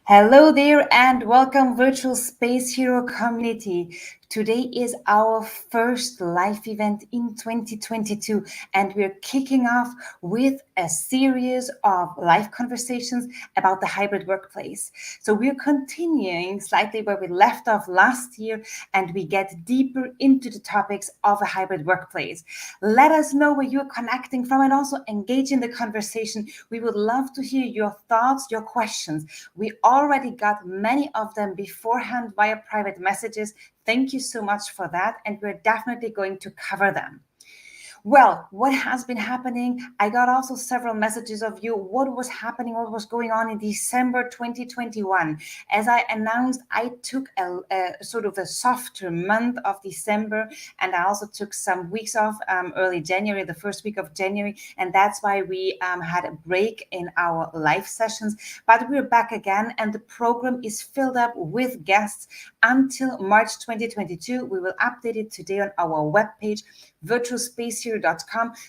Hello there and welcome Virtual Space Hero community. Today is our first live event in 2022 and we're kicking off with a series of live conversations about the hybrid workplace. So we're continuing slightly where we left off last year and we get deeper into the topics of a hybrid workplace. Let us know where you're connecting from and also engage in the conversation. We would love to hear your thoughts, your questions. We already got many of them beforehand via private messages. Thank you so much for that. And we're definitely going to cover them. Well, what has been happening? I got also several messages of you. What was happening? What was going on in December 2021? As I announced, I took a sort of a softer month of December, and I also took some weeks off early January, the first week of January, and that's why we had a break in our live sessions. But we're back again, and the program is filled up with guests until March 2022. We will update it today on our webpage, virtualspacehero.com.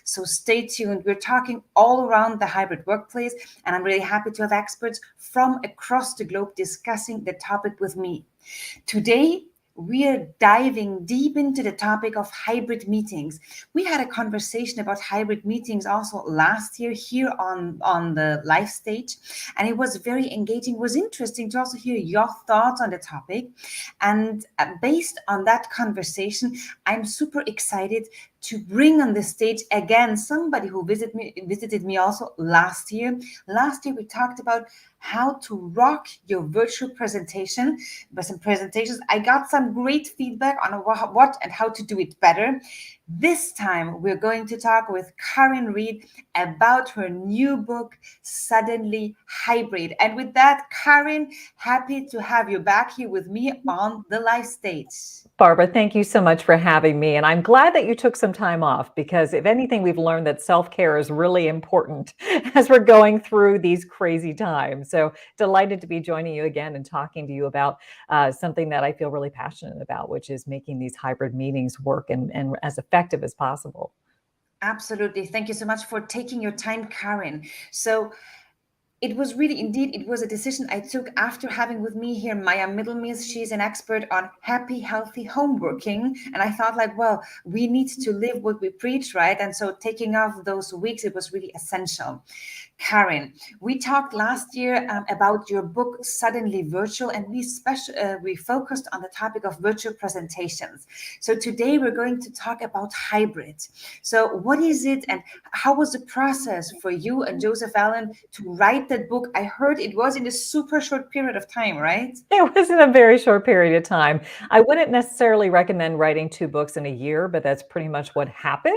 So stay tuned. We're talking all around the hybrid workplace, and I'm really happy to have experts from across the globe discussing the topic with me. Today, we are diving deep into the topic of hybrid meetings. We had a conversation about hybrid meetings also last year here on the live stage, and it was very engaging. It was interesting to also hear your thoughts on the topic. And based on that conversation, I'm super excited to bring on the stage again somebody who visited me also last year. Last year, we talked about how to rock your virtual presentation. But some presentations, I got some great feedback on what and how to do it better. This time, we're going to talk with Karin Reed about her new book, Suddenly Hybrid. And with that, Karin, happy to have you back here with me on the live stage. Barbara, thank you so much for having me. And I'm glad that you took some time off because if anything, we've learned that self-care is really important as we're going through these crazy times. So delighted to be joining you again and talking to you about something that I feel really passionate about, which is making these hybrid meetings work and as effective as possible. Absolutely. Thank you so much for taking your time, Karin. So it was really, indeed, it was a decision I took after having with me here Maya Middlemees. She's an expert on happy, healthy home working. And I thought like, well, we need to live what we preach, right? And so taking off those weeks, it was really essential. Karin, we talked last year about your book, Suddenly Virtual, and we focused on the topic of virtual presentations. So today we're going to talk about hybrid. So what is it and how was the process for you and Joseph Allen to write that book? I heard it was in a super short period of time, right? It was in a very short period of time. I wouldn't necessarily recommend writing 2 books in a year, but that's pretty much what happened.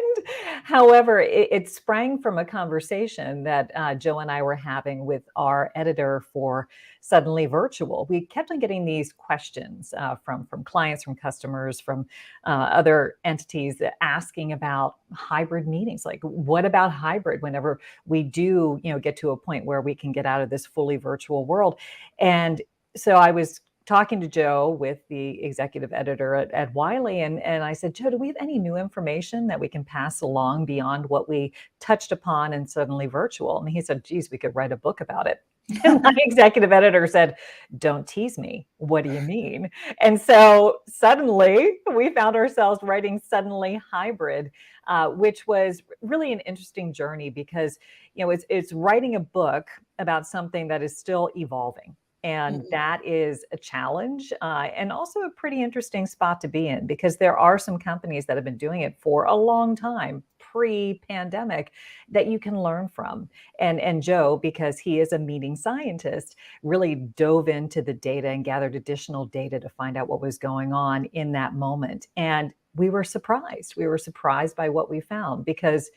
However, it sprang from a conversation that Joe and I were having with our editor for Suddenly Virtual. We kept on getting these questions from clients, from customers, from other entities asking about hybrid meetings. Like, what about hybrid whenever we do, get to a point where we can get out of this fully virtual world? And so I was talking to Joe with the executive editor at Wiley, and I said, Joe, do we have any new information that we can pass along beyond what we touched upon in Suddenly Virtual? And he said, geez, we could write a book about it. And my executive editor said, don't tease me. What do you mean? And so suddenly we found ourselves writing Suddenly Hybrid, which was really an interesting journey because, it's writing a book about something that is still evolving. And that is a challenge and also a pretty interesting spot to be in because there are some companies that have been doing it for a long time pre-pandemic that you can learn from. And Joe, because he is a meeting scientist, really dove into the data and gathered additional data to find out what was going on in that moment. And we were surprised. We were surprised by what we found because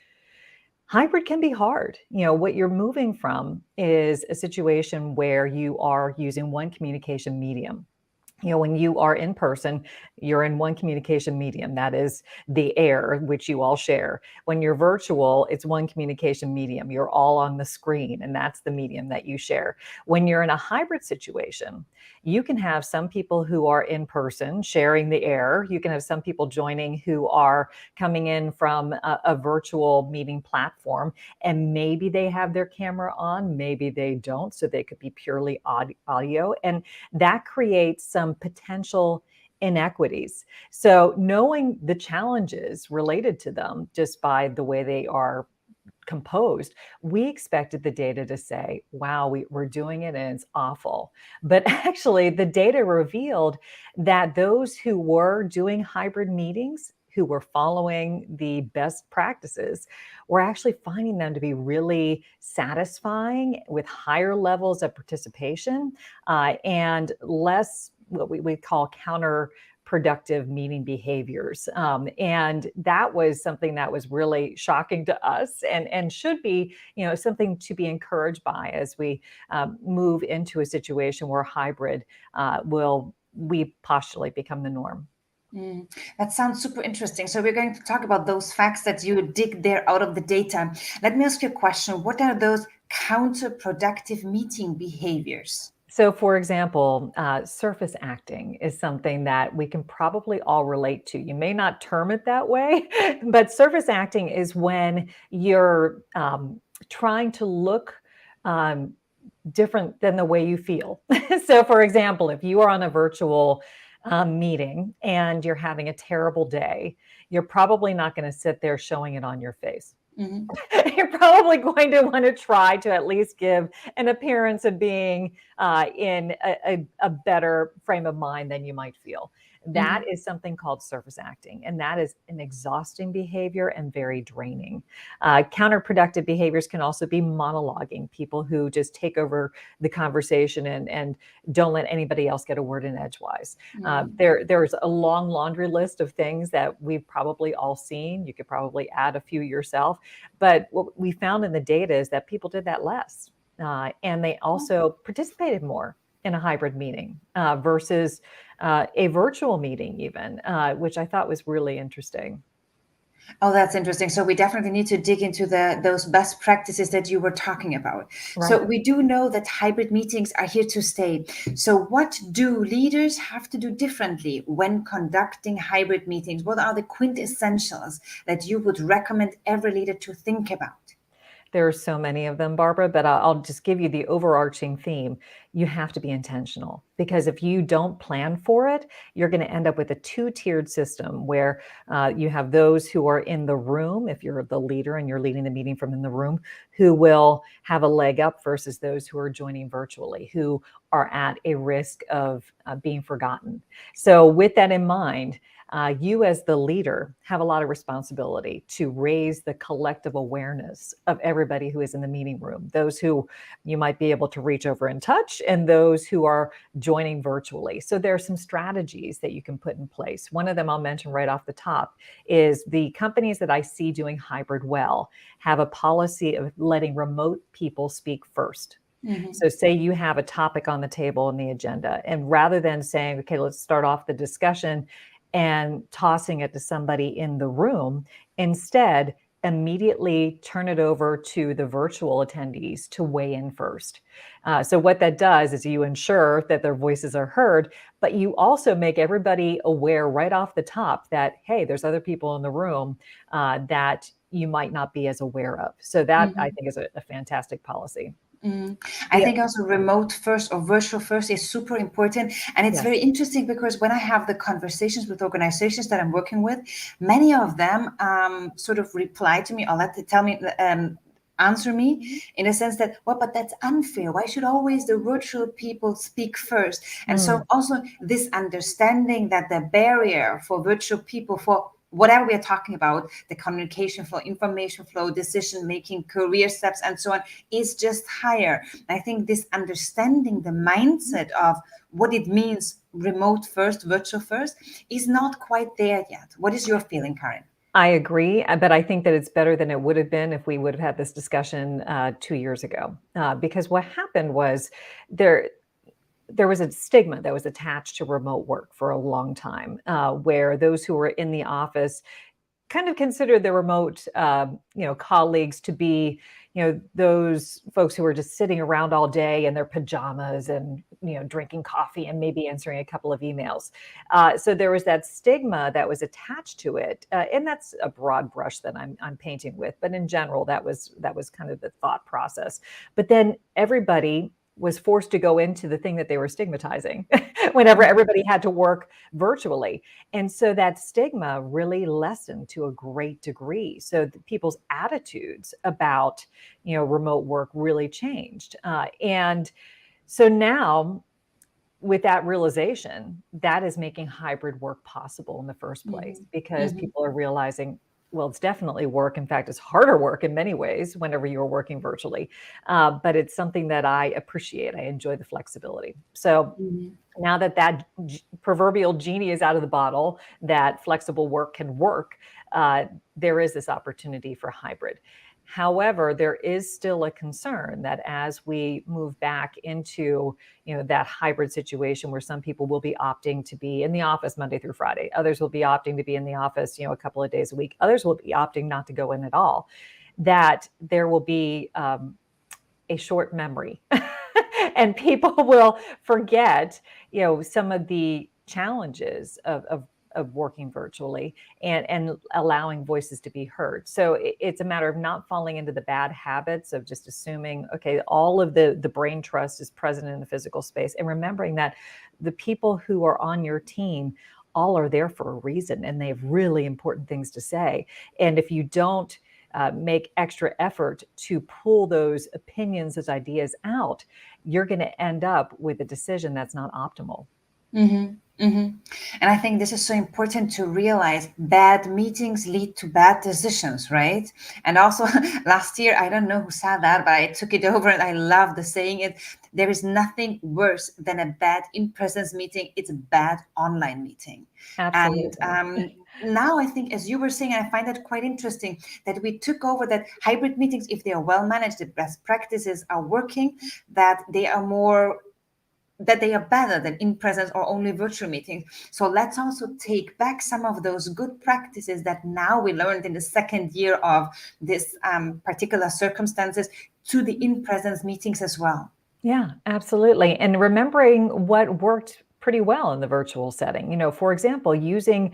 hybrid can be hard. What you're moving from is a situation where you are using one communication medium When you are in person, you're in one communication medium, that is the air, which you all share. When you're virtual, it's one communication medium. You're all on the screen, and that's the medium that you share. When you're in a hybrid situation, you can have some people who are in person sharing the air. You can have some people joining who are coming in from a virtual meeting platform, and maybe they have their camera on, maybe they don't, so they could be purely audio. And that creates some potential inequities. So, knowing the challenges related to them just by the way they are composed, we expected the data to say, wow, we're doing it and it's awful. But actually, the data revealed that those who were doing hybrid meetings, who were following the best practices, were actually finding them to be really satisfying with higher levels of participation and less what we call counterproductive meeting behaviors. And that was something that was really shocking to us and should be, something to be encouraged by as we move into a situation where hybrid will, we postulate, become the norm. That sounds super interesting. So we're going to talk about those facts that you dig there out of the data. Let me ask you a question. What are those counterproductive meeting behaviors? So, for example, surface acting is something that we can probably all relate to. You may not term it that way, but surface acting is when you're trying to look um, different than the way you feel. So, for example, if you are on a virtual meeting and you're having a terrible day, you're probably not going to sit there showing it on your face. Mhm. You're probably going to want to try to at least give an appearance of being in a better frame of mind than you might feel. That Mhm. is something called surface acting, and that is an exhausting behavior and very draining. Counterproductive behaviors can also be monologuing, people who just take over the conversation and don't let anybody else get a word in edgewise. There's a long laundry list of things that we've probably all seen. You could probably add a few yourself. But what we found in the data is that people did that less. And they also participated more in a hybrid meeting versus a virtual meeting, even, which I thought was really interesting. Oh, that's interesting. So we definitely need to dig into those best practices that you were talking about. Right. So we do know that hybrid meetings are here to stay. So what do leaders have to do differently when conducting hybrid meetings? What are the quintessentials that you would recommend every leader to think about? There are so many of them, Barbara, but I'll just give you the overarching theme. You have to be intentional because if you don't plan for it, you're going to end up with a two-tiered system where you have those who are in the room, if you're the leader and you're leading the meeting from in the room, who will have a leg up versus those who are joining virtually, who are at a risk of being forgotten. So with that in mind, you as the leader have a lot of responsibility to raise the collective awareness of everybody who is in the meeting room, those who you might be able to reach over and touch, and those who are joining virtually. So there are some strategies that you can put in place. One of them I'll mention right off the top is the companies that I see doing hybrid well have a policy of letting remote people speak first. Mhm. So, say you have a topic on the table in the agenda, and rather than saying, okay, let's start off the discussion and tossing it to somebody in the room, instead, immediately turn it over to the virtual attendees to weigh in first. So, what that does is you ensure that their voices are heard, but you also make everybody aware right off the top that, hey, there's other people in the room that you might not be as aware of. So, that I Mhm. think is a fantastic policy. I The think also remote first or virtual first is super important. And it's very Yes. interesting because when I have the conversations with organizations that I'm working with, many of them sort of reply to me or tell me, answer me in a sense that, well, but that's unfair. Why should always the virtual people speak first? And so Mm. also this understanding that the barrier for virtual people for whatever we are talking about, the communication flow, information flow, decision making, career steps, and so on, is just higher. I think this understanding the mindset of what it means remote first, virtual first, is not quite there yet. What is your feeling, Karin? I agree, but I think that it's better than it would have been if we would have had this discussion 2 years ago. Because what happened was there there was a stigma that was attached to remote work for a long time, where those who were in the office kind of considered the remote, colleagues to be, those folks who were just sitting around all day in their pajamas and, drinking coffee and maybe answering a couple of emails. So there was that stigma that was attached to it, and that's a broad brush that I'm painting with. But in general, that was kind of the thought process. But then everybody was forced to go into the thing that they were stigmatizing whenever everybody had to work virtually. And so that stigma really lessened to a great degree. So people's attitudes about, remote work really changed. And so now, with that realization, that is making hybrid work possible in the first place, because people are realizing, well, it's definitely work. In fact, it's harder work in many ways whenever you're working virtually. But it's something that I appreciate. I enjoy the flexibility. So now that proverbial genie is out of the bottle, that flexible work can work, there is this opportunity for hybrid. However, there is still a concern that as we move back into, that hybrid situation where some people will be opting to be in the office Monday through Friday, others will be opting to be in the office, a couple of days a week, others will be opting not to go in at all, that there will be a short memory and people will forget, some of the challenges of working virtually and allowing voices to be heard. So it's a matter of not falling into the bad habits of just assuming, okay, all of the brain trust is present in the physical space, and remembering that the people who are on your team all are there for a reason, and they have really important things to say. And if you don't make extra effort to pull those opinions, those ideas out, you're going to end up with a decision that's not optimal. And I think this is so important to realize bad meetings lead to bad decisions, right? And also last year, I don't know who said that, but I took it over and I love the saying it. There is nothing worse than a bad in-presence meeting. It's a bad online meeting. Absolutely. And now I think, as you were saying, I find that quite interesting that we took over that hybrid meetings, if they are well managed, the best practices are working, that they are better than in presence or only virtual meetings. So let's also take back some of those good practices that now we learned in the second year of this particular circumstances to the in-presence meetings as well. Yeah, absolutely. And remembering what worked pretty well in the virtual setting. For example, using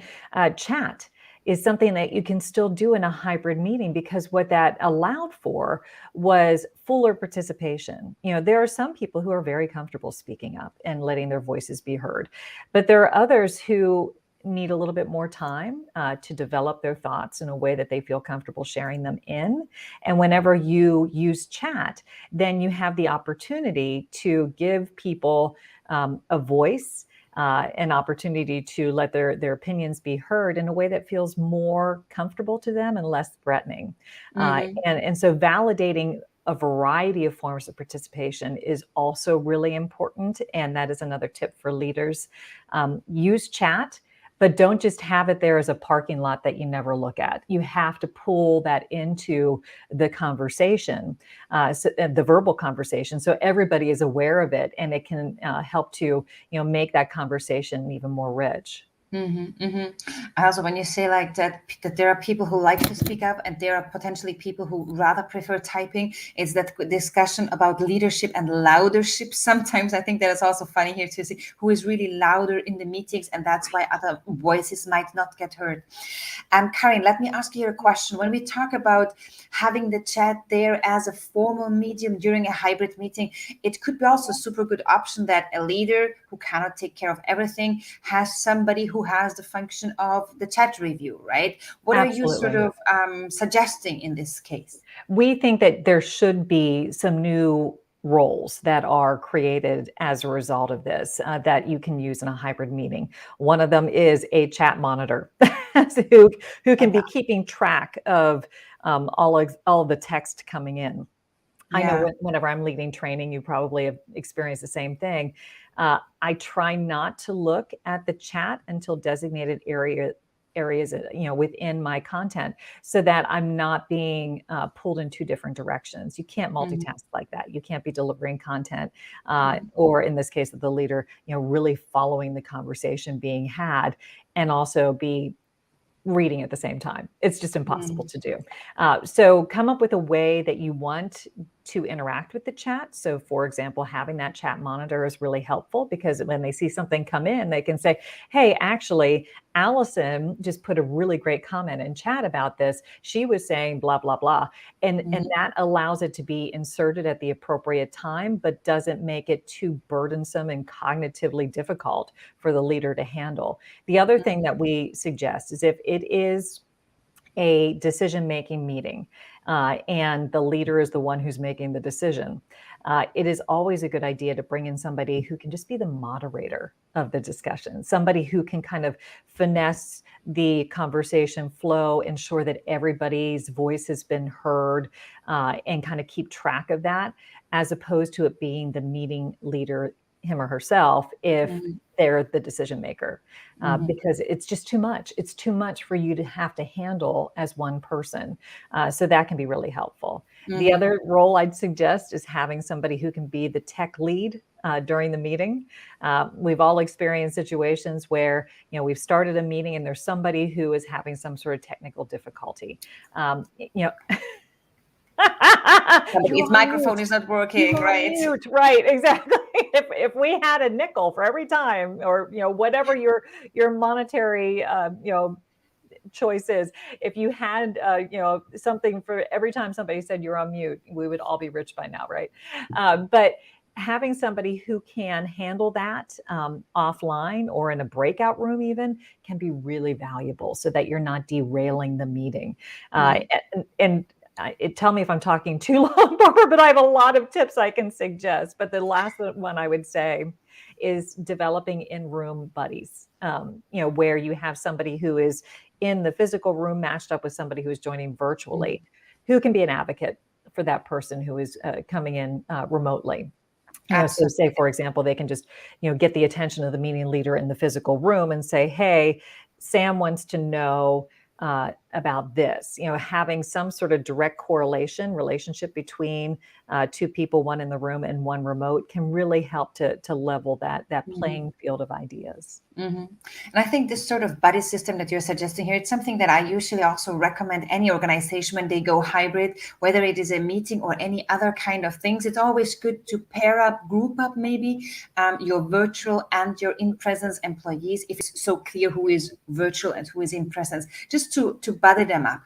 chat is something that you can still do in a hybrid meeting, because what that allowed for was fuller participation. There are some people who are very comfortable speaking up and letting their voices be heard, but there are others who need a little bit more time to develop their thoughts in a way that they feel comfortable sharing them in. And whenever you use chat, then you have the opportunity to give people a voice, an opportunity to let their opinions be heard in a way that feels more comfortable to them and less threatening. And so validating a variety of forms of participation is also really important. And that is another tip for leaders. Use chat, but don't just have it there as a parking lot that you never look at. You have to pull that into the conversation, the verbal conversation, so everybody is aware of it, and it can help to make that conversation even more rich. Also, when you say like that there are people who like to speak up and there are potentially people who rather prefer typing, it's that discussion about leadership and loudership. Sometimes I think that is also funny here to see who is really louder in the meetings, and that's why other voices might not get heard. And Karin, let me ask you a question. When we talk about having the chat there as a formal medium during a hybrid meeting, it could be also a super good option that a leader who cannot take care of everything has somebody who has the function of the chat review, right? What Absolutely. are you sort of suggesting in this case? We think that there should be some new roles that are created as a result of this that you can use in a hybrid meeting. One of them is a chat monitor who can be keeping track of all of the text coming in. I know whenever I'm leading training, you probably have experienced the same thing. I try not to look at the chat until designated areas, within my content, so that I'm not being pulled in two different directions. You can't multitask like that. You can't be delivering content, or in this case of the leader, really following the conversation being had, and also be reading at the same time. It's just impossible to do. So come up with a way that you want to interact with the chat. So for example, having that chat monitor is really helpful, because when they see something come in, they can say, hey, actually, Allison just put a really great comment in chat about this. She was saying blah, blah, blah. And that allows it to be inserted at the appropriate time, but doesn't make it too burdensome and cognitively difficult for the leader to handle. The other thing that we suggest is, if it is a decision-making meeting, and the leader is the one who's making the decision, it is always a good idea to bring in somebody who can just be the moderator of the discussion, somebody who can kind of finesse the conversation flow, ensure that everybody's voice has been heard, and kind of keep track of that, as opposed to it being the meeting leader, him or herself, if they're the decision maker, because it's just too much. It's too much for you to have to handle as one person. So that can be really helpful. The other role I'd suggest is having somebody who can be the tech lead during the meeting. We've all experienced situations where, we've started a meeting and there's somebody who is having some sort of technical difficulty. His microphone is not working, right? Mute. Right, exactly. If we had a nickel for every time, or whatever your monetary choice is, if you had something for every time somebody said you're on mute, we would all be rich by now, right? But having somebody who can handle that offline or in a breakout room even can be really valuable, so that you're not derailing the meeting. And tell me if I'm talking too long, Barbara, but I have a lot of tips I can suggest. But the last one I would say is developing in-room buddies, where you have somebody who is in the physical room matched up with somebody who is joining virtually, who can be an advocate for that person who is coming in remotely. So say, for example, they can just, get the attention of the meeting leader in the physical room and say, hey, Sam wants to know about this. Having some sort of direct relationship between two people, one in the room and one remote, can really help to level that playing field of ideas. And I think this sort of buddy system that you're suggesting here, it's something that I usually also recommend any organization when they go hybrid, whether it is a meeting or any other kind of things. It's always good to pair up, group up maybe your virtual and your in-presence employees, if it's so clear who is virtual and who is in presence, just to buddy them up.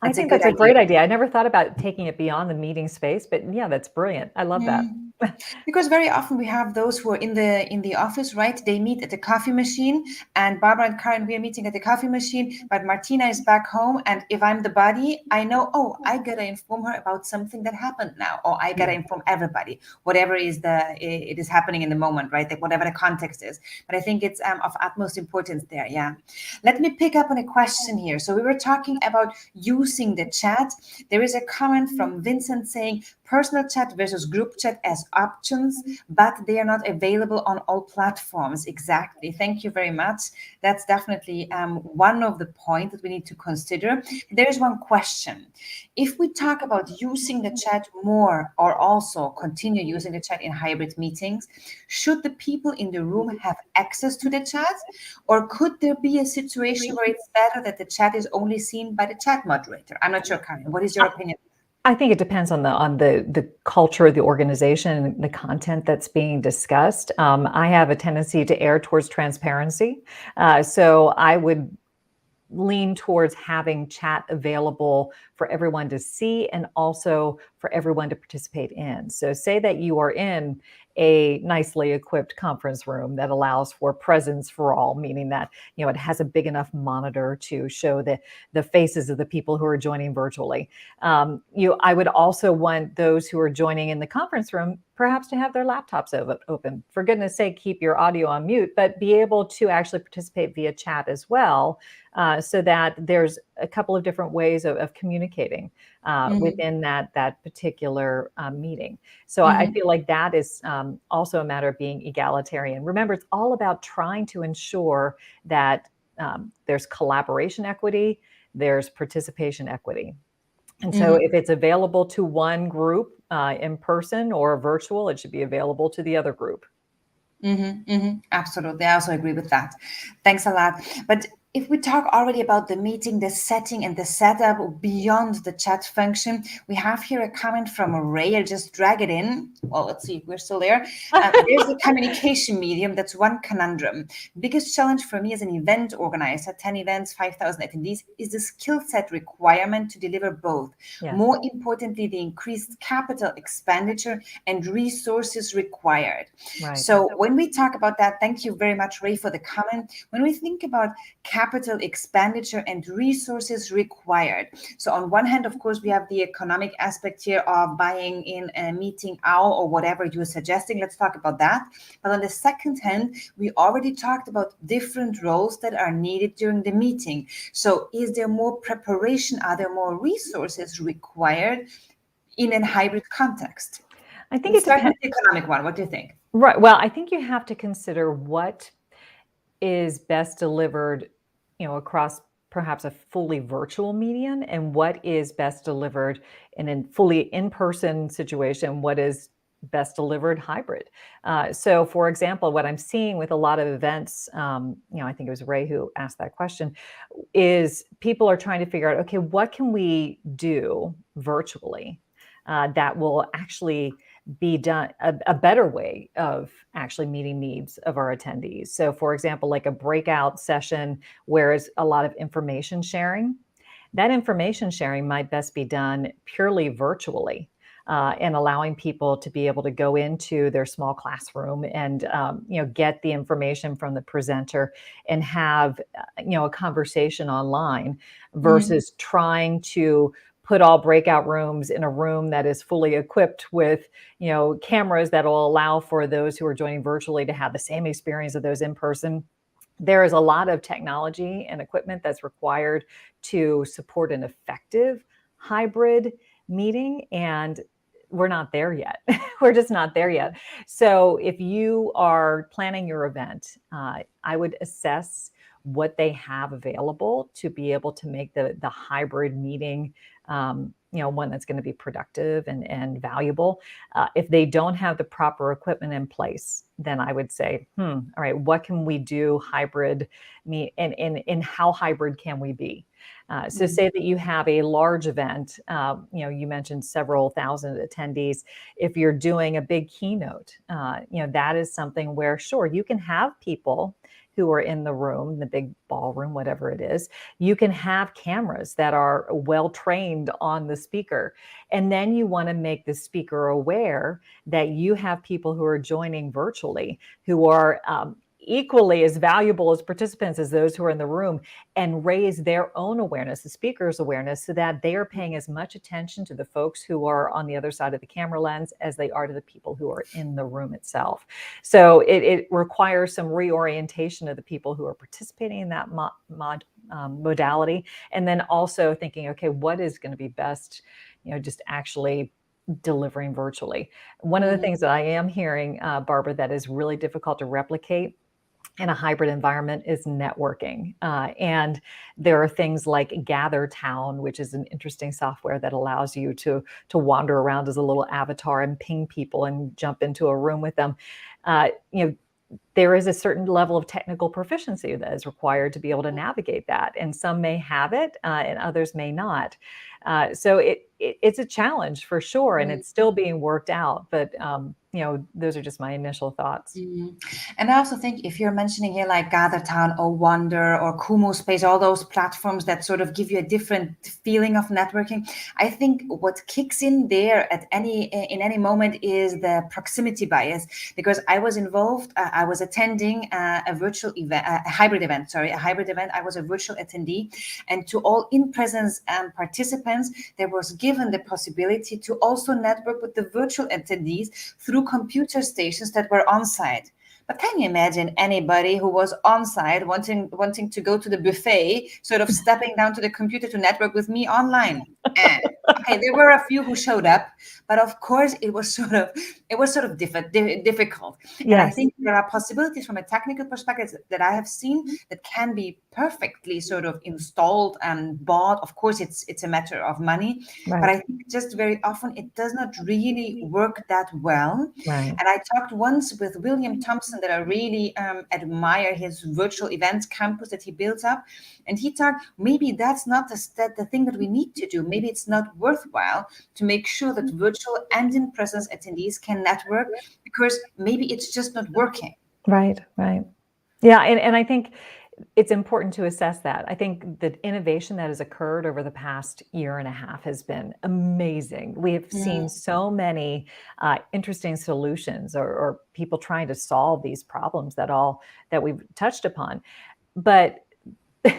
I think that's a great idea. I never thought about taking it beyond the meeting space, but yeah, that's brilliant. I love that. Because very often we have those who are in the office, right? They meet at the coffee machine, and Barbara and Karin, we are meeting at the coffee machine, but Martina is back home. And if I'm the buddy, I know, oh, I gotta inform her about something that happened now, or I gotta inform everybody, whatever it is happening in the moment, right? Like whatever the context is. But I think it's of utmost importance there. Yeah. Let me pick up on a question here. So we were talking about using the chat. There is a comment from Vincent saying personal chat versus group chat as options, but they are not available on all platforms. Exactly. Thank you very much. That's definitely one of the points that we need to consider. There is one question. If we talk about using the chat more, or also continue using the chat in hybrid meetings, should the people in the room have access to the chat? Or could there be a situation where it's better that the chat is only seen by the chat moderator? I'm not sure, Karin. What is your opinion? I think it depends on the culture of the organization and the content that's being discussed. I have a tendency to err towards transparency. So I would lean towards having chat available for everyone to see, and also for everyone to participate in. So say that you are in a nicely equipped conference room that allows for presence for all, meaning that, it has a big enough monitor to show the faces of the people who are joining virtually. I would also want those who are joining in the conference room perhaps to have their laptops open. For goodness sake, keep your audio on mute, but be able to actually participate via chat as well, so that there's a couple of different ways of communicating within that particular meeting. So I feel like that is also a matter of being egalitarian. Remember, it's all about trying to ensure that there's collaboration equity, there's participation equity. And so Mm-hmm. if it's available to one group in person or virtual, it should be available to the other group. Mm-hmm, mm-hmm. Absolutely. I also agree with that. Thanks a lot. But if we talk already about the meeting, the setting and the setup beyond the chat function, we have here a comment from Ray. I'll just drag it in. Well, let's see, we're still there. There's the communication medium. That's one conundrum. Biggest challenge for me as an event organizer, 10 events, 5,000 attendees, is the skill set requirement to deliver both. Yes. More importantly, the increased capital expenditure and resources required. Right. So when we talk about that, thank you very much, Ray, for the comment. When we think about capital expenditure and resources required, so on one hand, of course, we have the economic aspect here of buying in a meeting hour or whatever you're suggesting. Let's talk about that. But on the second hand, we already talked about different roles that are needed during the meeting. So is there more preparation? Are there more resources required in a hybrid context? I think Let's it start with depends. the economic one. What do you think? Right. Well, I think you have to consider what is best delivered, across perhaps a fully virtual medium, and what is best delivered in a fully in-person situation, what is best delivered hybrid. So for example, what I'm seeing with a lot of events, I think it was Ray who asked that question, is people are trying to figure out, okay, what can we do virtually that will actually be done a better way of actually meeting needs of our attendees. So for example, like a breakout session where it's a lot of information sharing, that information sharing might best be done purely virtually. And allowing people to be able to go into their small classroom and get the information from the presenter and have a conversation online versus trying to put all breakout rooms in a room that is fully equipped with cameras that will allow for those who are joining virtually to have the same experience of those in person. There is a lot of technology and equipment that's required to support an effective hybrid meeting, and we're not there yet. We're just not there yet. So if you are planning your event, I would assess what they have available to be able to make the hybrid meeting one that's going to be productive and valuable. If they don't have the proper equipment in place, then I would say, all right, what can we do hybrid and how hybrid can we be? So say that you have a large event, you mentioned several thousand attendees. If you're doing a big keynote, that is something where, sure, you can have people who are in the room, the big ballroom, whatever it is. You can have cameras that are well trained on the speaker. And then you want to make the speaker aware that you have people who are joining virtually who are equally as valuable as participants as those who are in the room, and raise their own awareness, the speaker's awareness, so that they are paying as much attention to the folks who are on the other side of the camera lens as they are to the people who are in the room itself. So it requires some reorientation of the people who are participating in that modality, and then also thinking, okay, what is going to be best, just actually delivering virtually. One of the things that I am hearing, Barbara, that is really difficult to replicate in a hybrid environment is networking. And there are things like Gather Town, which is an interesting software that allows you to wander around as a little avatar and ping people and jump into a room with them. There is a certain level of technical proficiency that is required to be able to navigate that. And some may have it and others may not. So it's a challenge for sure. And it's still being worked out. But, those are just my initial thoughts. And I also think if you're mentioning here like Gather Town or Wonder or Kumu Space, all those platforms that sort of give you a different feeling of networking, I think what kicks in there in any moment is the proximity bias. Because I was involved, I was attending a virtual event, a hybrid event. I was a virtual attendee, and to all in-presence participants, there was given the possibility to also network with the virtual attendees through computer stations that were on site. But can you imagine anybody who was on site wanting to go to the buffet, sort of stepping down to the computer to network with me online? Okay, there were a few who showed up, but of course it was sort of difficult. And I Yes. think there are possibilities from a technical perspective that I have seen that can be perfectly sort of installed and bought. Of course, it's a matter of money, but Right. I think just very often it does not really work that well. Right. And I talked once with William Thompson that I really admire his virtual events campus that he built up. And he talked, maybe that's not the thing that we need to do. Maybe it's not worthwhile to make sure that virtual and in-presence attendees can network, because maybe it's just not working. Right. Right. Yeah. And I think it's important to assess that. I think the innovation that has occurred over the past year and a half has been amazing. We have seen so many interesting solutions, or people trying to solve these problems that we've touched upon. But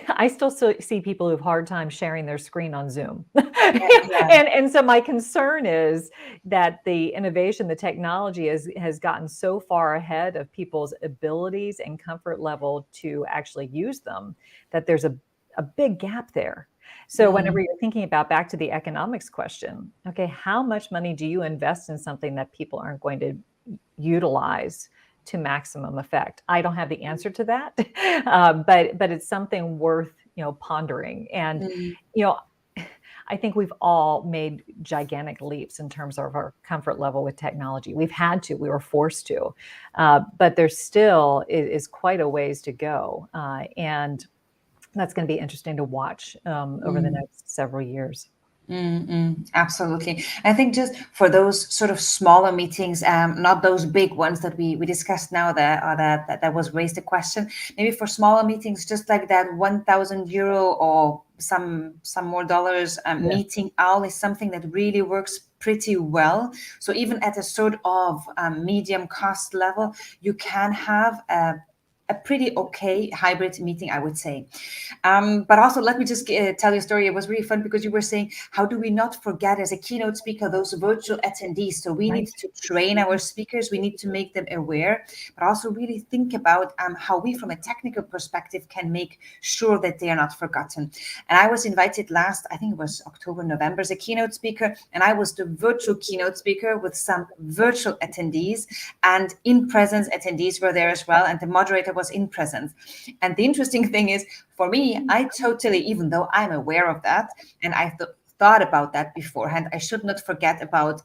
I still see people who have hard time sharing their screen on Zoom. Yeah, yeah. And so my concern is that the innovation, the technology has gotten so far ahead of people's abilities and comfort level to actually use them, that there's a big gap there. So whenever you're thinking about, back to the economics question, okay, how much money do you invest in something that people aren't going to utilize to maximum effect? I don't have the answer to that, but it's something worth pondering. And you know, I think we've all made gigantic leaps in terms of our comfort level with technology. We were forced to, but there still is quite a ways to go, and that's going to be interesting to watch over the next several years. Absolutely. I think just for those sort of smaller meetings, not those big ones that we discussed now, that was raised a question, maybe for smaller meetings, just like that €1,000 or some more dollars meeting owl is something that really works pretty well. So even at a sort of medium cost level, you can have a pretty okay hybrid meeting, I would say. But also, let me just tell you a story. It was really fun because you were saying, how do we not forget as a keynote speaker those virtual attendees? So we need to train our speakers. We need to make them aware, but also really think about how we, from a technical perspective, can make sure that they are not forgotten. And I was invited last, I think it was October, November, as a keynote speaker. And I was the virtual keynote speaker with some virtual attendees, and in-presence attendees were there as well. And the moderator was in presence. And the interesting thing is, for me, I totally, even though I'm aware of that, and I thought about that beforehand, I should not forget about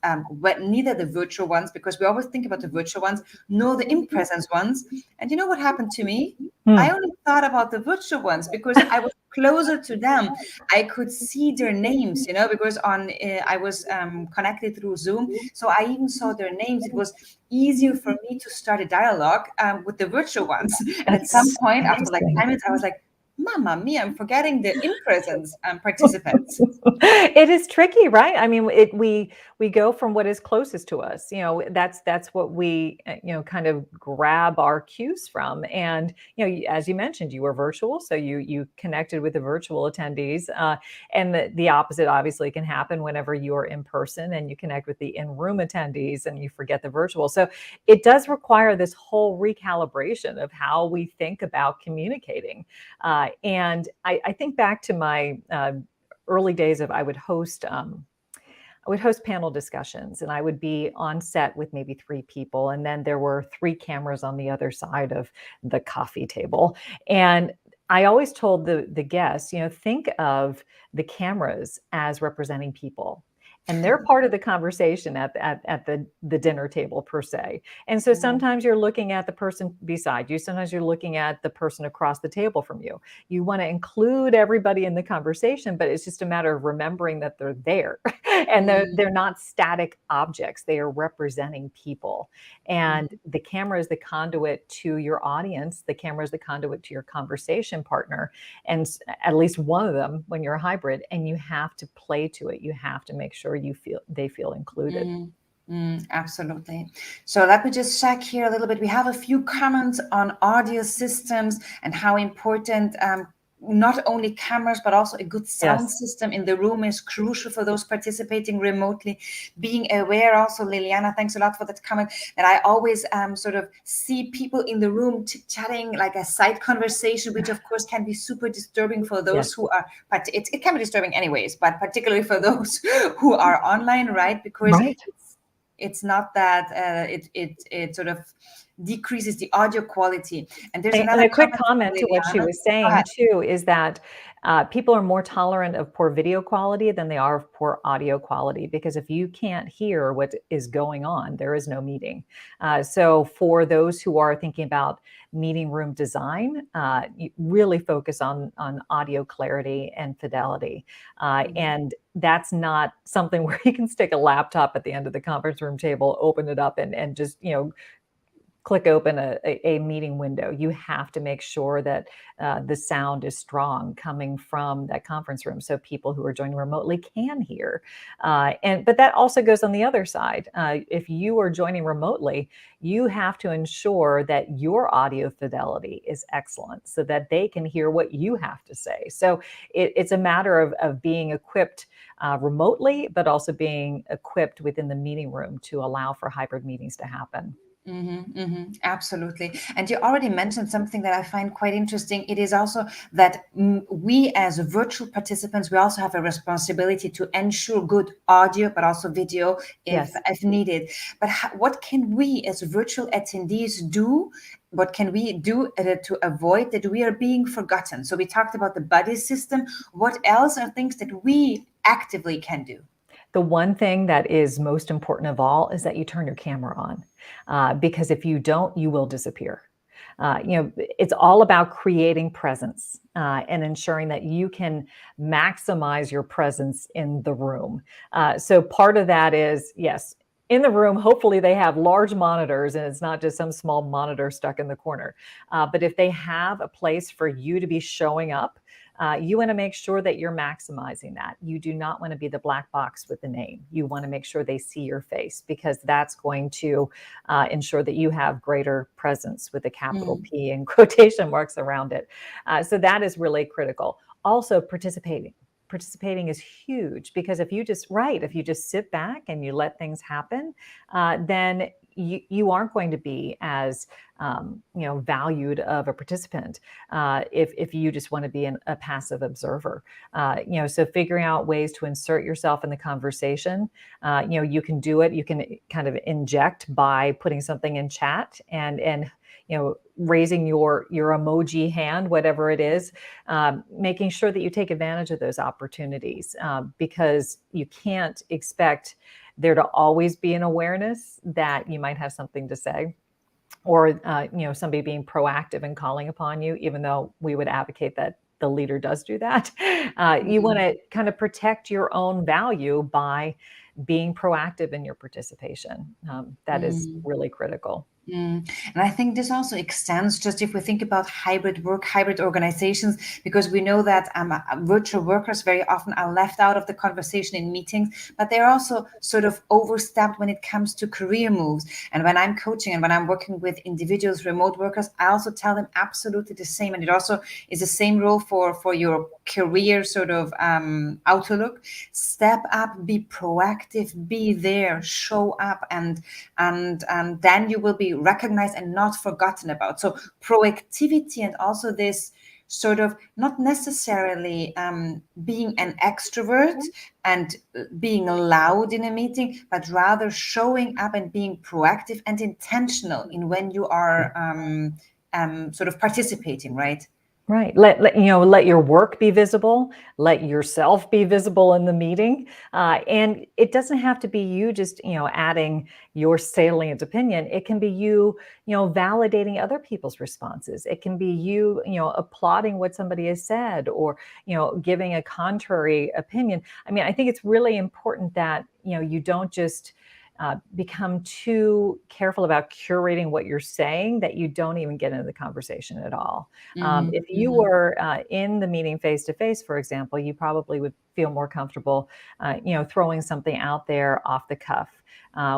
neither the virtual ones, because we always think about the virtual ones, nor the in-presence ones. And you know what happened to me? I only thought about the virtual ones because I was closer to them. I could see their names, because I was connected through Zoom. So I even saw their names. It was easier for me to start a dialogue with the virtual ones. And at some point, after like 10 minutes, I was like, Mamma mia, I'm forgetting the in-presence participants. It is tricky, right? I mean, we go from what is closest to us. That's what we kind of grab our cues from. And as you mentioned, you were virtual, so you connected with the virtual attendees. And the opposite obviously can happen whenever you are in person and you connect with the in-room attendees and you forget the virtual. So it does require this whole recalibration of how we think about communicating. And I think back to my early days of I would host panel discussions, and I would be on set with maybe 3 people, and then there were 3 cameras on the other side of the coffee table. And I always told the guests, think of the cameras as representing people. And they're part of the conversation at the dinner table, per se. And so sometimes you're looking at the person beside you. Sometimes you're looking at the person across the table from you. You want to include everybody in the conversation, but it's just a matter of remembering that they're there. And they're not static objects. They are representing people. And the camera is the conduit to your audience. The camera is the conduit to your conversation partner. And at least one of them when you're a hybrid, and you have to play to it. You have to make sure they feel included. Absolutely. So let me just check here a little bit. We have a few comments on audio systems and how important not only cameras, but also a good sound system in the room is crucial for those participating remotely. Being aware also, Liliana, thanks a lot for that comment, that I always sort of see people in the room chatting like a side conversation, which of course can be super disturbing for those who are, but it can be disturbing anyways, but particularly for those who are online, right? Because it's not that it sort of decreases the audio quality. And there's And another a quick comment from comment to what she Liliana. was Go ahead. saying too is that people are more tolerant of poor video quality than they are of poor audio quality, because if you can't hear what is going on, there is no meeting. So for those who are thinking about meeting room design, you really focus on audio clarity and fidelity. And that's not something where you can stick a laptop at the end of the conference room table, open it up, and just, click open a meeting window. You have to make sure that the sound is strong coming from that conference room, so people who are joining remotely can hear. But that also goes on the other side. If you are joining remotely, you have to ensure that your audio fidelity is excellent so that they can hear what you have to say. So it's a matter of being equipped remotely, but also being equipped within the meeting room to allow for hybrid meetings to happen. Absolutely. And you already mentioned something that I find quite interesting. It is also that we as virtual participants, we also have a responsibility to ensure good audio, but also video Yes. if needed. But what can we as virtual attendees do? What can we do to avoid that we are being forgotten? So we talked about the buddy system. What else are things that we actively can do? The one thing that is most important of all is that you turn your camera on, because if you don't, you will disappear. It's all about creating presence and ensuring that you can maximize your presence in the room. So part of that is, yes, in the room, hopefully they have large monitors and it's not just some small monitor stuck in the corner. But if they have a place for you to be showing up, you want to make sure that you're maximizing that. You do not want to be the black box with the name. You want to make sure they see your face, because that's going to ensure that you have greater presence with a capital P and quotation marks around it. So that is really critical. Also, participating is huge, because if you just sit back and you let things happen, then you aren't going to be as valued of a participant if you just want to be a passive observer. So figuring out ways to insert yourself in the conversation. You can do it. You can kind of inject by putting something in chat and raising your emoji hand, whatever it is, making sure that you take advantage of those opportunities, because you can't expect there to always be an awareness that you might have something to say, or somebody being proactive and calling upon you, even though we would advocate that the leader does do that. You want to kind of protect your own value by being proactive in your participation. That is really critical. And I think this also extends, just if we think about hybrid work, hybrid organizations, because we know that virtual workers very often are left out of the conversation in meetings, but they're also sort of overstepped when it comes to career moves. And when I'm coaching and when I'm working with individuals, remote workers, I also tell them absolutely the same. And it also is the same rule for your career sort of outlook. Step up, be proactive, be there, show up, and then you will be recognized and not forgotten about. So proactivity, and also this sort of not necessarily being an extrovert and being loud in a meeting, but rather showing up and being proactive and intentional in when you are sort of participating, right? Right. Let your work be visible. Let yourself be visible in the meeting. And it doesn't have to be you just, adding your salient opinion. It can be you, validating other people's responses. It can be you, applauding what somebody has said, or, giving a contrary opinion. I mean, I think it's really important that, you don't just become too careful about curating what you're saying that you don't even get into the conversation at all. If you were in the meeting face to face, for example, you probably would feel more comfortable, throwing something out there off the cuff.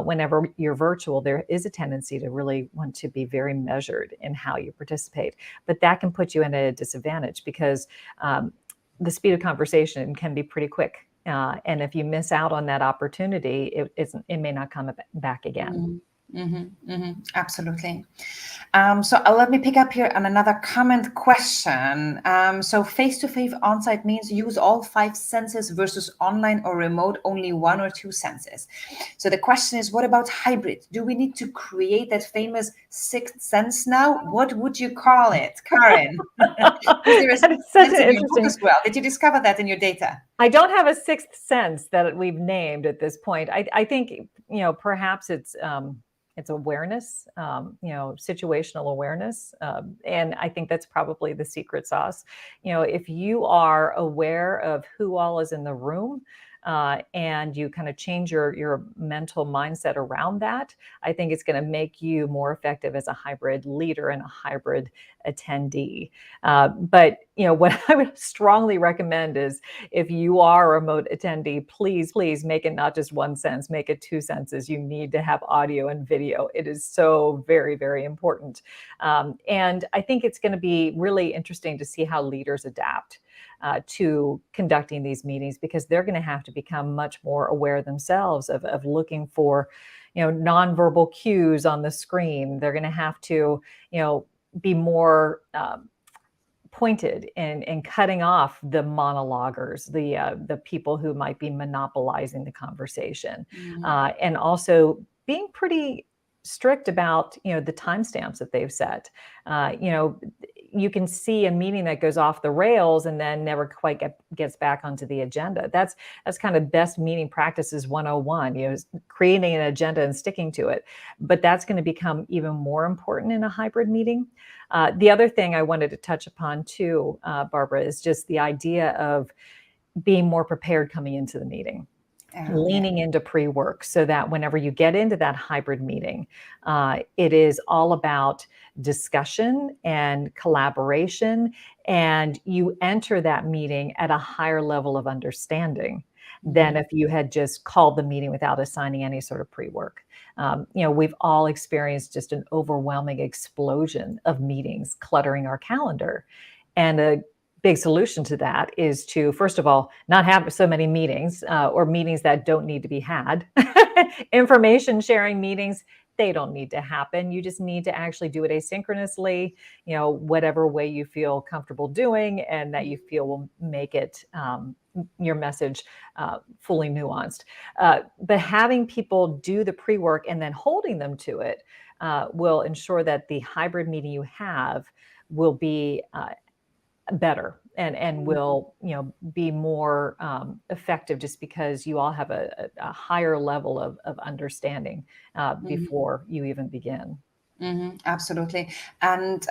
Whenever you're virtual, there is a tendency to really want to be very measured in how you participate, but that can put you in a disadvantage, because the speed of conversation can be pretty quick. And if you miss out on that opportunity, it may not come back again. Absolutely. So let me pick up here on another comment question. So face-to-face on-site means use all five senses versus online or remote only one or two senses. So the question is, what about hybrid? Do we need to create that famous sixth sense now? What would you call it, Karin? Because there is That is such sense an in your book interesting. as well. Did you discover that in your data? I don't have a sixth sense that we've named at this point. I think, perhaps it's awareness, situational awareness. And I think that's probably the secret sauce. If you are aware of who all is in the room, and you kind of change your mental mindset around that, I think it's going to make you more effective as a hybrid leader and a hybrid attendee. But what I would strongly recommend is, if you are a remote attendee, please make it not just one sense, make it two senses. You need to have audio and video. It is so very, very important. And I think it's going to be really interesting to see how leaders adapt to conducting these meetings, because they're going to have to become much more aware themselves of looking for, nonverbal cues on the screen. They're going to have to, be more pointed in cutting off the monologuers, the people who might be monopolizing the conversation, and also being pretty strict about the timestamps that they've set. You can see a meeting that goes off the rails and then never quite gets back onto the agenda. That's kind of best meeting practices 101. Creating an agenda and sticking to it. But that's going to become even more important in a hybrid meeting. The other thing I wanted to touch upon too, Barbara, is just the idea of being more prepared coming into the meeting. Leaning into pre-work, so that whenever you get into that hybrid meeting, it is all about discussion and collaboration, and you enter that meeting at a higher level of understanding than if you had just called the meeting without assigning any sort of pre-work. We've all experienced just an overwhelming explosion of meetings cluttering our calendar. And a big solution to that is to, first of all, not have so many meetings, or meetings that don't need to be had. Information sharing meetings, they don't need to happen. You just need to actually do it asynchronously, whatever way you feel comfortable doing and that you feel will make it, your message, fully nuanced. But having people do the pre-work and then holding them to it will ensure that the hybrid meeting you have will be better and will be more effective, just because you all have a higher level of understanding before you even begin. Absolutely. And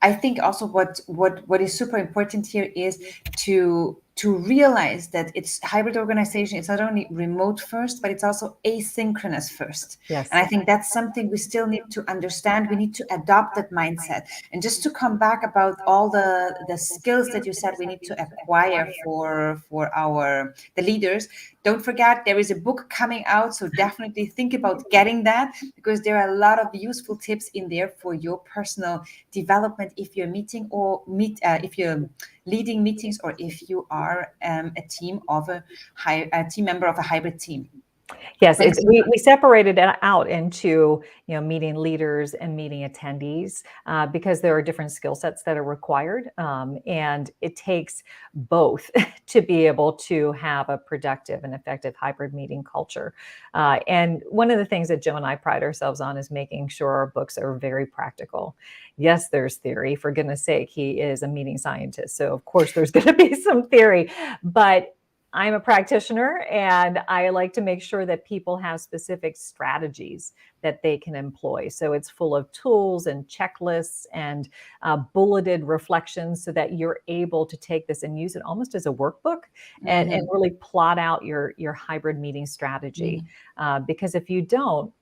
I think also what is super important here is to realize that it's hybrid organization. It's not only remote first, but it's also asynchronous first. Yes. And I think that's something we still need to understand. We need to adopt that mindset. And just to come back about all the skills that you said we need to acquire for the leaders. Don't forget, there is a book coming out, so definitely think about getting that, because there are a lot of useful tips in there for your personal development if you're if you're leading meetings, or if you are a team member of a hybrid team. Yes, Thanks. we separated it out into meeting leaders and meeting attendees, because there are different skill sets that are required, and it takes both to be able to have a productive and effective hybrid meeting culture. And one of the things that Joe and I pride ourselves on is making sure our books are very practical. Yes, there's theory. For goodness sake, he is a meeting scientist, so of course there's going to be some theory, but I'm a practitioner, and I like to make sure that people have specific strategies that they can employ. So it's full of tools and checklists and bulleted reflections, so that you're able to take this and use it almost as a workbook, and really plot out your hybrid meeting strategy. Because if you don't,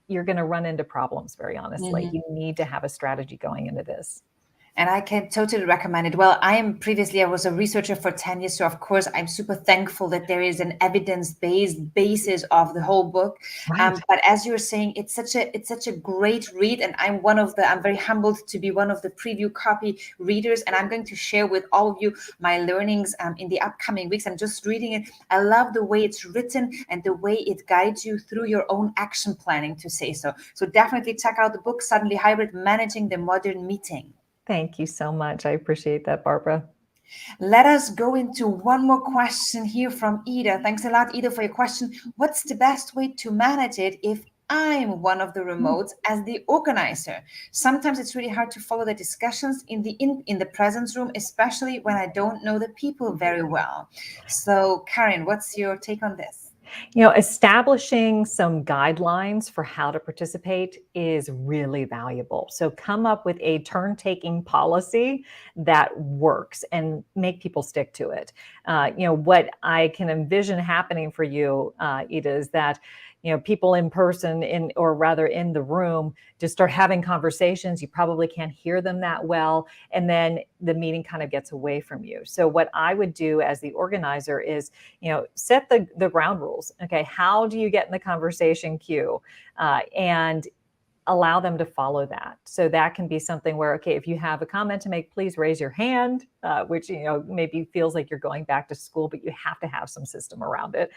you're going to run into problems, very honestly. You need to have a strategy going into this. And I can totally recommend it. Well, I was a researcher for 10 years. So of course, I'm super thankful that there is an evidence-based basis of the whole book. Right. But as you're saying, it's such a great read. And I'm very humbled to be one of the preview copy readers. And I'm going to share with all of you my learnings in the upcoming weeks. I'm just reading it. I love the way it's written and the way it guides you through your own action planning, to say so. So definitely check out the book, Suddenly Hybrid, Managing the Modern Meeting. Thank you so much. I appreciate that, Barbara. Let us go into one more question here from Ida. Thanks a lot, Ida, for your question. What's the best way to manage it if I'm one of the remotes as the organizer? Sometimes it's really hard to follow the discussions in the presence room, especially when I don't know the people very well. So, Karin, what's your take on this? Establishing some guidelines for how to participate is really valuable. So come up with a turn-taking policy that works and make people stick to it. What I can envision happening for you, Ida, is that people in person or rather in the room just start having conversations. You probably can't hear them that well. And then the meeting kind of gets away from you. So what I would do as the organizer is, set the ground rules. Okay. How do you get in the conversation queue? And allow them to follow that. So that can be something where, okay, if you have a comment to make, please raise your hand, which, maybe feels like you're going back to school, but you have to have some system around it.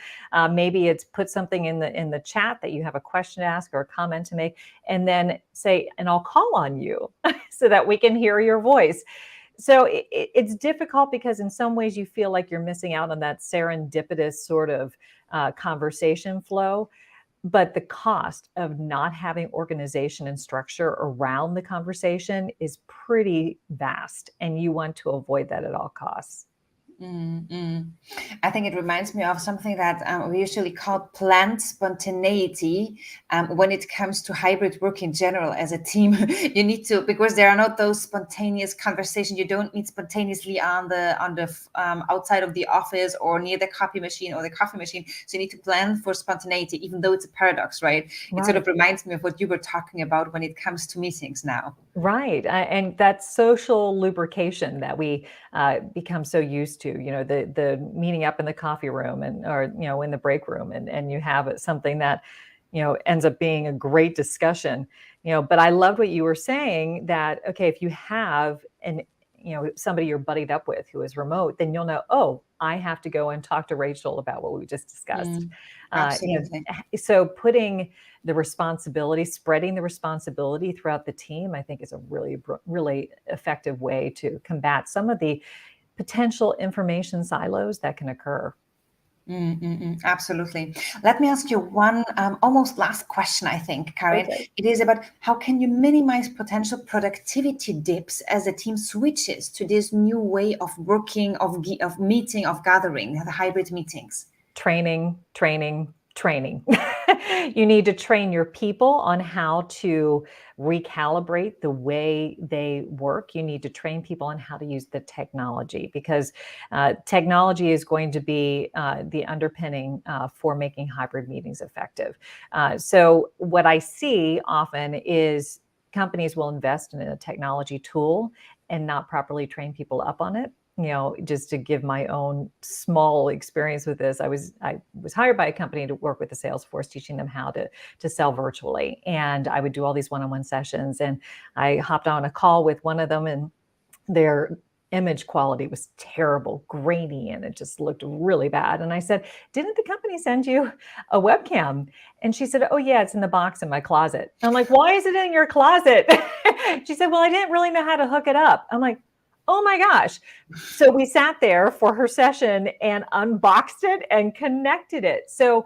Maybe it's put something in the chat that you have a question to ask or a comment to make, and then say, and I'll call on you so that we can hear your voice. So it's difficult because in some ways you feel like you're missing out on that serendipitous sort of conversation flow. But the cost of not having organization and structure around the conversation is pretty vast, and you want to avoid that at all costs. I think it reminds me of something that we usually call planned spontaneity. When it comes to hybrid work in general, as a team, you need to, because there are not those spontaneous conversations. You don't meet spontaneously on the outside of the office or near the copy machine or the coffee machine. So you need to plan for spontaneity, even though it's a paradox, right? It sort of reminds me of what you were talking about when it comes to meetings now. Right. And that social lubrication that we become so used to, the meeting up in the coffee room or in the break room, and you have something that, ends up being a great discussion, but I loved what you were saying that, okay, if you have somebody you're buddied up with who is remote, then you'll know, oh, I have to go and talk to Rachel about what we just discussed. Absolutely. So putting the responsibility, spreading the responsibility throughout the team, I think is a really, really effective way to combat some of the potential information silos that can occur. Absolutely. Let me ask you one almost last question, I think, Karin. Okay. It is about how can you minimize potential productivity dips as the team switches to this new way of working, of meeting, of gathering, the hybrid meetings? Training. You need to train your people on how to recalibrate the way they work. You need to train people on how to use the technology, because technology is going to be the underpinning for making hybrid meetings effective. So what I see often is companies will invest in a technology tool and not properly train people up on it. Just to give my own small experience with this, I was hired by a company to work with the sales force, teaching them how to sell virtually. And I would do all these one-on-one sessions. And I hopped on a call with one of them, and their image quality was terrible, grainy, and it just looked really bad. And I said, didn't the company send you a webcam? And she said, oh yeah, it's in the box in my closet. I'm like, why is it in your closet? She said, well, I didn't really know how to hook it up. I'm like, oh my gosh. So we sat there for her session and unboxed it and connected it. So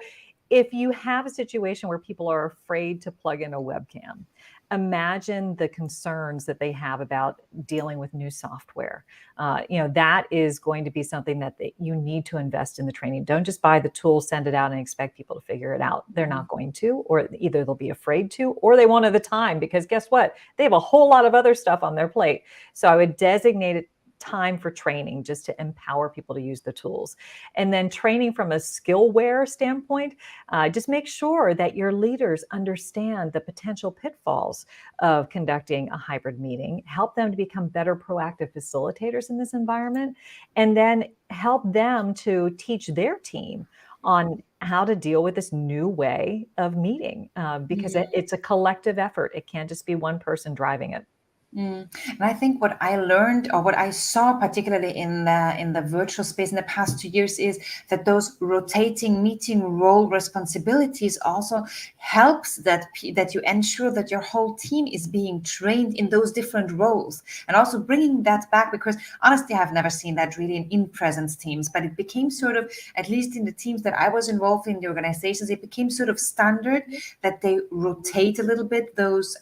if you have a situation where people are afraid to plug in a webcam, imagine the concerns that they have about dealing with new software. That is going to be something that you need to invest in the training. Don't just buy the tool, send it out, and expect people to figure it out. They're not going to, or either they'll be afraid to, or they won't have the time, because guess what? They have a whole lot of other stuff on their plate. So I would designate time for training just to empower people to use the tools. And then training from a skillware standpoint, just make sure that your leaders understand the potential pitfalls of conducting a hybrid meeting, help them to become better proactive facilitators in this environment, and then help them to teach their team on how to deal with this new way of meeting, because it's a collective effort. It can't just be one person driving it. And I think what I learned, or what I saw particularly in the virtual space in the past 2 years, is that those rotating meeting role responsibilities also helps that you ensure that your whole team is being trained in those different roles, and also bringing that back, because honestly, I've never seen that really in presence teams, but it became sort of, at least in the teams that I was involved in, the organizations, it became sort of standard that they rotate a little bit those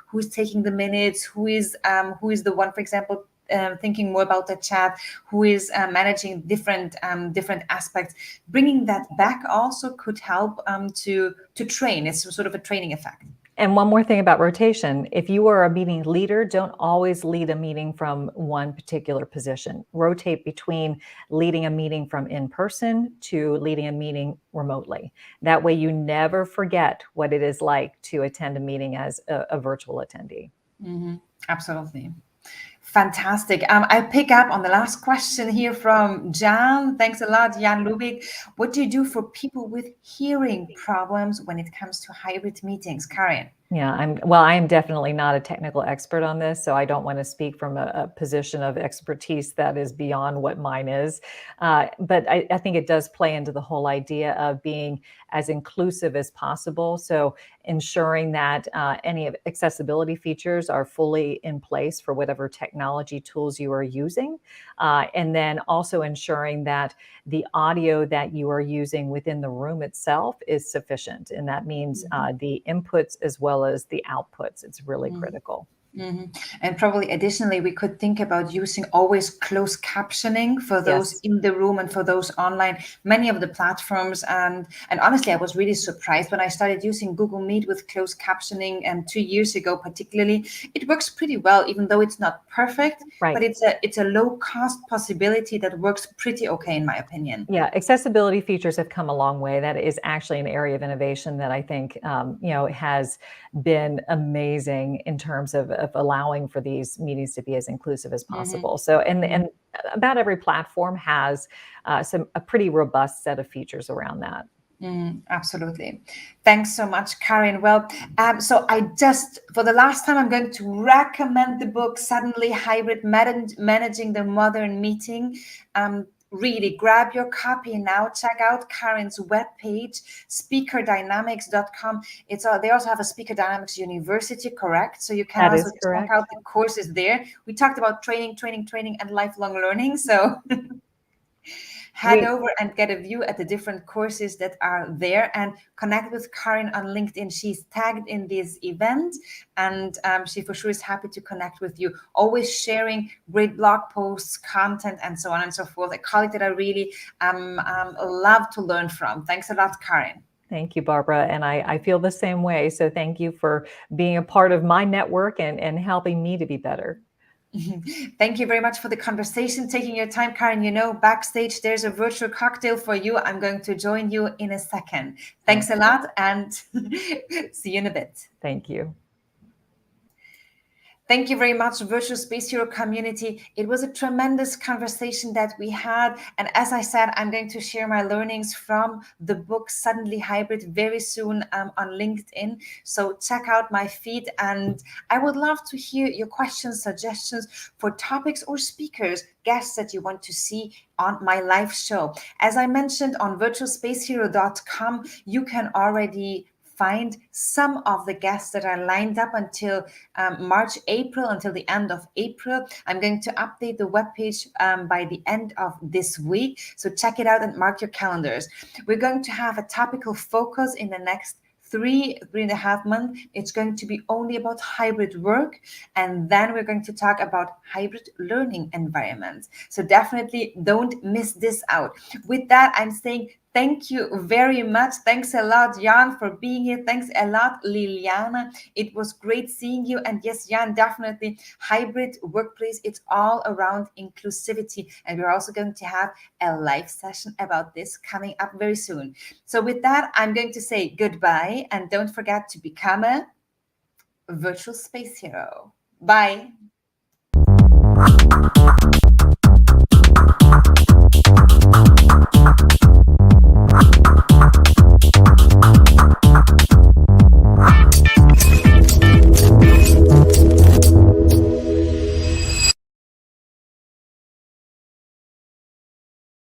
who is taking the minutes, who is the one, for example, thinking more about the chat, who is managing different aspects. Bringing that back also could help to train. It's sort of a training effect. And one more thing about rotation. If you are a meeting leader, don't always lead a meeting from one particular position. Rotate between leading a meeting from in person to leading a meeting remotely. That way you never forget what it is like to attend a meeting as a virtual attendee. Absolutely. Fantastic. I pick up on the last question here from Jan. Thanks a lot, Jan Lubik. What do you do for people with hearing problems when it comes to hybrid meetings? Karin. Yeah, I am definitely not a technical expert on this, so I don't want to speak from a position of expertise that is beyond what mine is. But I think it does play into the whole idea of being as inclusive as possible. So ensuring that any accessibility features are fully in place for whatever technology tools you are using. And then also ensuring that the audio that you are using within the room itself is sufficient. And that means the inputs as well as the outputs. It's really critical. And probably additionally, we could think about using always closed captioning for those in the room and for those online. Many of the platforms, and honestly, I was really surprised when I started using Google Meet with closed captioning, and 2 years ago particularly. It works pretty well, even though it's not perfect, Right. but it's a low cost possibility that works pretty okay in my opinion. Yeah, accessibility features have come a long way. That is actually an area of innovation that I think has been amazing in terms of allowing for these meetings to be as inclusive as possible. So, and about every platform has a pretty robust set of features around that. Absolutely. Thanks so much, Karin. Well, so for the last time, I'm going to recommend the book, Suddenly Hybrid, Managing the Modern Meeting. Really grab your copy now. Check out Karin's webpage, speakerdynamics.com. They also have a Speaker Dynamics University, correct? So you can also check out the courses there. We talked about training, and lifelong learning. So head over and get a view at the different courses that are there, and connect with Karin on LinkedIn. She's tagged in this event, and she for sure is happy to connect with you. Always sharing great blog posts, content, and so on and so forth. A colleague that I really love to learn from. Thanks a lot, Karin. Thank you, Barbara. And I feel the same way. So thank you for being a part of my network and helping me to be better. Thank you very much for the conversation, taking your time, Karin. Backstage, there's a virtual cocktail for you. I'm going to join you in a second. Thanks a lot, and see you in a bit. Thank you. Thank you very much, Virtual Space Hero community. It was a tremendous conversation that we had. And as I said, I'm going to share my learnings from the book Suddenly Hybrid very soon on LinkedIn. So check out my feed. And I would love to hear your questions, suggestions for topics or speakers, guests that you want to see on my live show. As I mentioned, on virtualspacehero.com, you can already find some of the guests that are lined up until April, until the end of April. I'm going to update the webpage by the end of this week. So check it out and mark your calendars. We're going to have a topical focus in the next three and a half months. It's going to be only about hybrid work. And then we're going to talk about hybrid learning environments. So definitely don't miss this out. With that, I'm saying Thank you very much. Thanks a lot, Jan, for being here. Thanks a lot, Liliana. It was great seeing you. And yes, Jan, definitely hybrid workplace. It's all around inclusivity. And we're also going to have a live session about this coming up very soon. So with that, I'm going to say goodbye, and don't forget to become a virtual space hero. Bye.